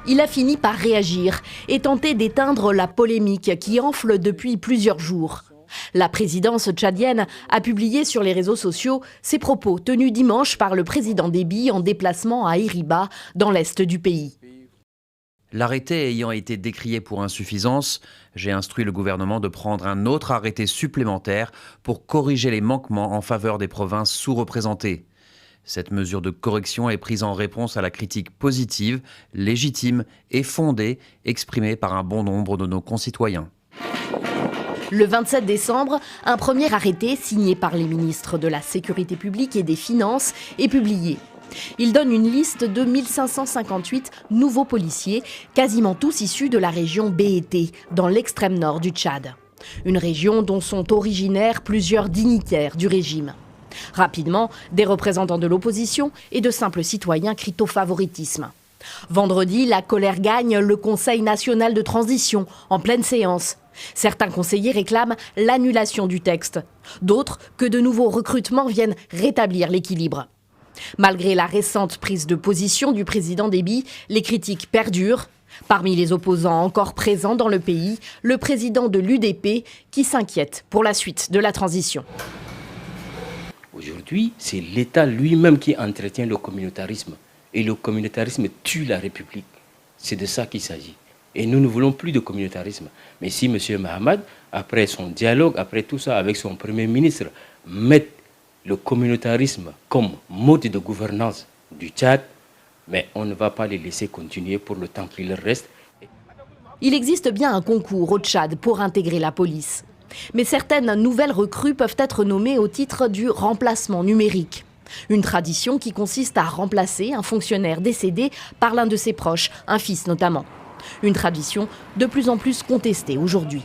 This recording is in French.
Il a fini par réagir et tenter d'éteindre la polémique qui enfle depuis plusieurs jours. La présidence tchadienne a publié sur les réseaux sociaux ses propos tenus dimanche par le président Déby en déplacement à Iriba, dans l'est du pays. L'arrêté ayant été décrié pour insuffisance, j'ai instruit le gouvernement de prendre un autre arrêté supplémentaire pour corriger les manquements en faveur des provinces sous-représentées. Cette mesure de correction est prise en réponse à la critique positive, légitime et fondée exprimée par un bon nombre de nos concitoyens. Le 27 décembre, un premier arrêté signé par les ministres de la Sécurité publique et des Finances est publié. Il donne une liste de 1558 nouveaux policiers, quasiment tous issus de la région BET, dans l'extrême nord du Tchad. Une région dont sont originaires plusieurs dignitaires du régime. Rapidement, des représentants de l'opposition et de simples citoyens crient au favoritisme. Vendredi, la colère gagne le Conseil national de transition, en pleine séance. Certains conseillers réclament l'annulation du texte. D'autres, que de nouveaux recrutements viennent rétablir l'équilibre. Malgré la récente prise de position du président Déby, les critiques perdurent. Parmi les opposants encore présents dans le pays, le président de l'UDP qui s'inquiète pour la suite de la transition. Aujourd'hui, c'est l'État lui-même qui entretient le communautarisme. Et le communautarisme tue la République. C'est de ça qu'il s'agit. Et nous ne voulons plus de communautarisme. Mais si M. Mahamat, après son dialogue, après tout ça, avec son Premier ministre, met le communautarisme comme mode de gouvernance du Tchad, mais on ne va pas les laisser continuer pour le temps qu'il reste. Il existe bien un concours au Tchad pour intégrer la police. Mais certaines nouvelles recrues peuvent être nommées au titre du remplacement numérique. Une tradition qui consiste à remplacer un fonctionnaire décédé par l'un de ses proches, un fils notamment. Une tradition de plus en plus contestée aujourd'hui.